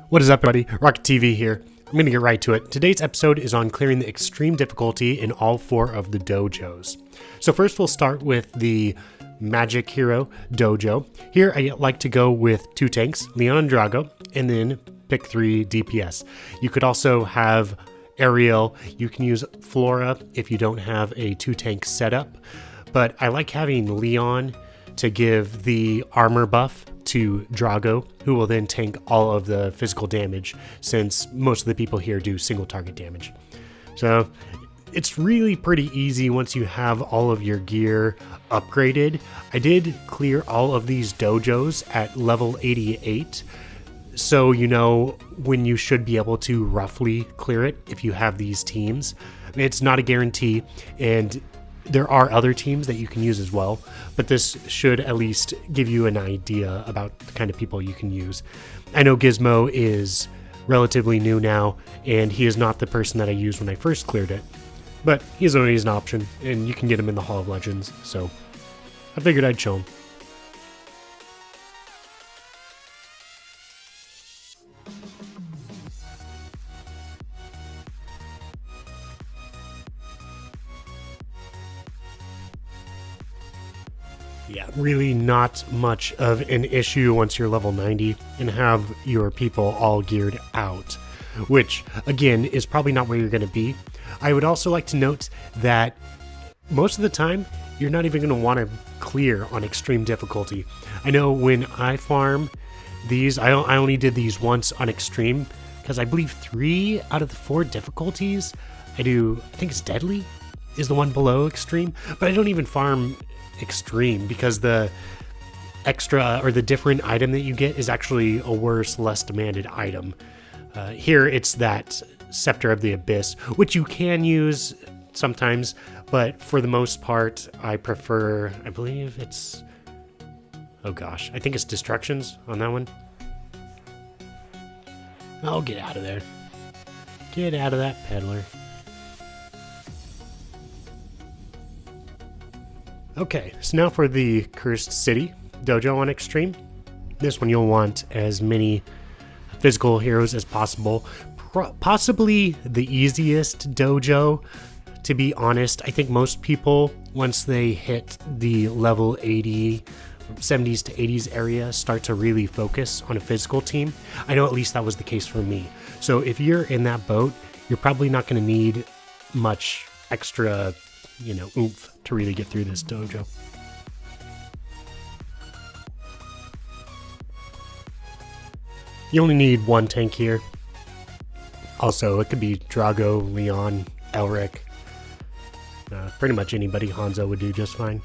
What is up, everybody? Rocket TV here. I'm going to get right to it. Today's episode is on clearing the extreme difficulty in all 4 of the dojos. So first we'll start with the Magic Hero Dojo. Here I like to go with 2 tanks, Leon and Drago, and then pick 3 DPS. You could also have Ariel. You can use Flora if you don't have a 2-tank setup. But I like having Leon to give the armor buff to Drago, who will then tank all of the physical damage, since most of the people here do single target damage. So it's really pretty easy once you have all of your gear upgraded. I did clear all of these dojos at level 88, so you know when you should be able to roughly clear it if you have these teams. It's not a guarantee, and there are other teams that you can use as well, but this should at least give you an idea about the kind of people you can use. I know Gizmo is relatively new now, and he is not the person that I used when I first cleared it, but he's always an option, and you can get him in the Hall of Legends, so I figured I'd show him. Yeah, really not much of an issue once you're level 90 and have your people all geared out, which again is probably not where you're going to be. I would also like to note that most of the time you're not even going to want to clear on extreme difficulty. I know when I farm these, I only did these once on extreme because I believe 3 out of the 4 difficulties I think it's deadly is the one below extreme, but I don't even farm extreme because the extra or the different item that you get is actually a worse, less demanded item. Here it's that Scepter of the Abyss, which you can use sometimes, but for the most part I prefer, I believe it's, oh gosh, I think it's Destructions on that one. Oh, get out of there. Get out of that peddler. Okay, so now for the Cursed City Dojo on Extreme. This one you'll want as many physical heroes as possible. Possibly the easiest dojo, to be honest. I think most people, once they hit the level 80, 70s to 80s area, start to really focus on a physical team. I know at least that was the case for me. So if you're in that boat, you're probably not going to need much extra, oomph to really get through this dojo. You only need 1 tank here. Also, it could be Drago, Leon, Elric. Pretty much anybody. Hanzo would do just fine.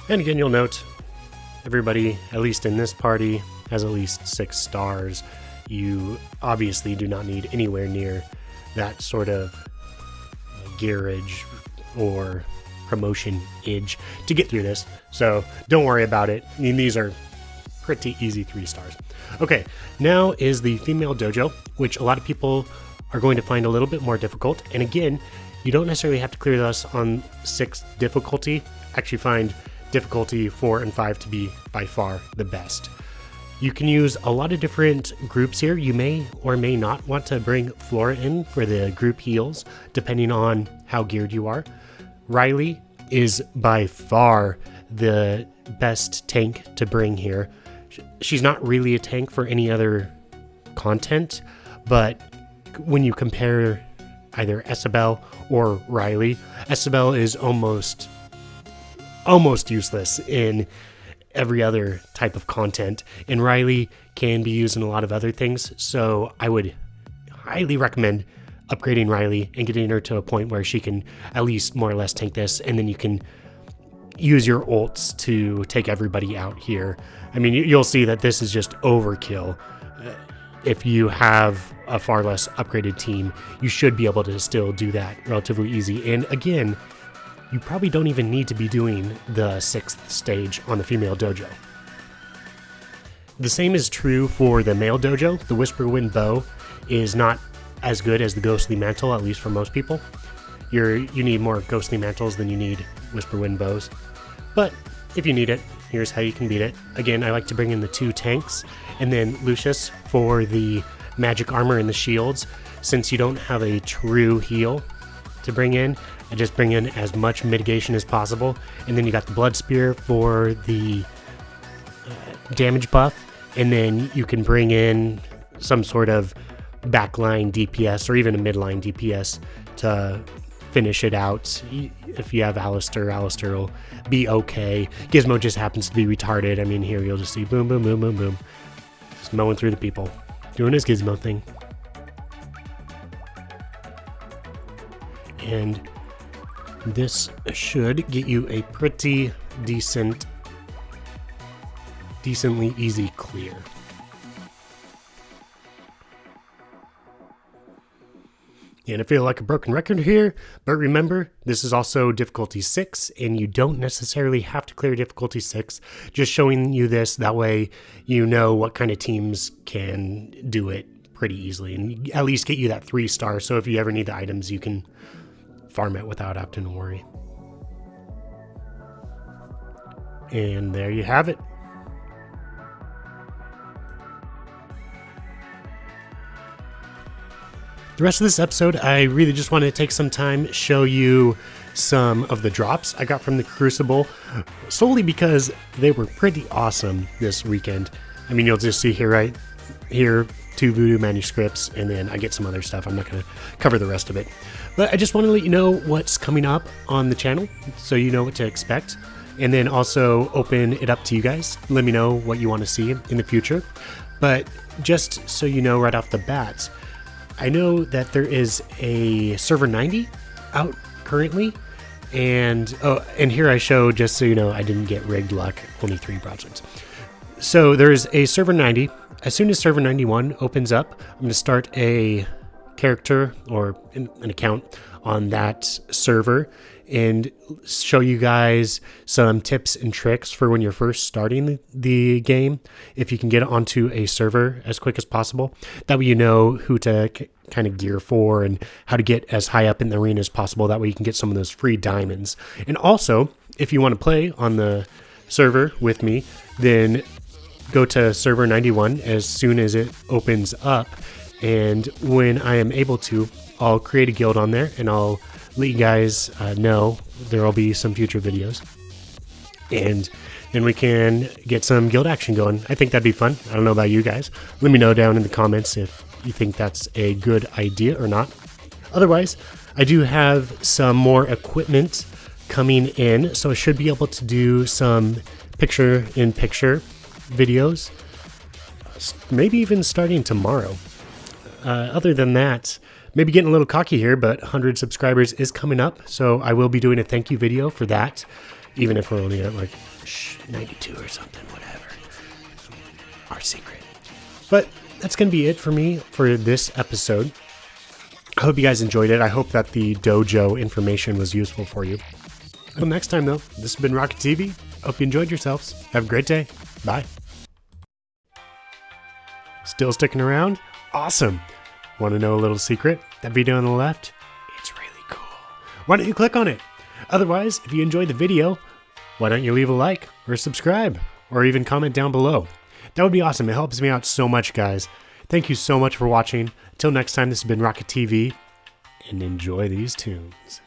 And again, you'll note everybody, at least in this party, has at least 6 stars. You obviously do not need anywhere near that sort of gearage or promotion-age to get through this, so don't worry about it. I mean, these are pretty easy 3 stars. Okay, now is the female dojo, which a lot of people are going to find a little bit more difficult, and again, you don't necessarily have to clear this on 6 difficulty. Actually find difficulty 4 and 5 to be by far the best. You can use a lot of different groups here. You may or may not want to bring Flora in for the group heals, depending on how geared you are. Riley is by far the best tank to bring here. She's not really a tank for any other content, but when you compare either Isabel or Riley, Isabel is almost useless in every other type of content, and Riley can be used in a lot of other things, so I would highly recommend upgrading Riley and getting her to a point where she can at least more or less tank this, and then you can use your ults to take everybody out here. I mean, you'll see that this is just overkill. If you have a far less upgraded team, you should be able to still do that relatively easy. And again, you probably don't even need to be doing the 6th stage on the female dojo. The same is true for the male dojo. The Whisper Wind bow is not as good as the Ghostly Mantle, at least for most people. You need more Ghostly Mantles than you need Whisper Wind bows. But if you need it, here's how you can beat it. Again, I like to bring in the 2 tanks, and then Lucius for the magic armor and the shields. Since you don't have a true heal to bring in, I just bring in as much mitigation as possible. And then you got the Blood Spear for the damage buff, and then you can bring in some sort of backline DPS or even a midline DPS to finish it out. If you have Alistair will be okay. Gizmo just happens to be retarded. I mean, here you'll just see boom, boom, boom, boom, boom. Just mowing through the people. Doing his Gizmo thing. And this should get you a pretty decently easy clear. And I feel like a broken record here, but remember, this is also difficulty 6, and you don't necessarily have to clear difficulty 6. Just showing you this, that way you know what kind of teams can do it pretty easily, and at least get you that 3-star, so if you ever need the items, you can farm it without having to worry. And there you have it. The rest of this episode, I really just want to take some time, show you some of the drops I got from the Crucible, solely because they were pretty awesome this weekend. I mean, you'll just see here, right here, 2 Voodoo manuscripts, and then I get some other stuff. I'm not going to cover the rest of it. But I just want to let you know what's coming up on the channel, so you know what to expect. And then also open it up to you guys. Let me know what you want to see in the future. But just so you know right off the bat, I know that there is a server 90 out currently, and here I show, just so you know, I didn't get rigged luck, only 3 broadswords. So there's a server 90. As soon as server 91 opens up, I'm going to start a character or an account on that server and show you guys some tips and tricks for when you're first starting the game, if you can get onto a server as quick as possible. That way you know who to kind of gear for and how to get as high up in the arena as possible. That way you can get some of those free diamonds. And also, if you want to play on the server with me, then go to server 91 as soon as it opens up. And when I am able to, I'll create a guild on there and I'll let you guys know there will be some future videos, and then we can get some guild action going. I think that'd be fun. I don't know about you guys. Let me know down in the comments if you think that's a good idea or not. Otherwise, I do have some more equipment coming in, so I should be able to do some picture-in-picture videos, maybe even starting tomorrow. Other than that, maybe getting a little cocky here, but 100 subscribers is coming up, so I will be doing a thank you video for that, even if we're only at like 92 or something, whatever. Our secret. But that's going to be it for me for this episode. I hope you guys enjoyed it. I hope that the dojo information was useful for you. Until next time, though, this has been Rocket TV. Hope you enjoyed yourselves. Have a great day. Bye. Still sticking around? Awesome. Want to know a little secret? That video on the left? It's really cool. Why don't you click on it? Otherwise, if you enjoyed the video, why don't you leave a like or subscribe or even comment down below? That would be awesome. It helps me out so much, guys. Thank you so much for watching. Until next time, this has been Rocket TV, and enjoy these tunes.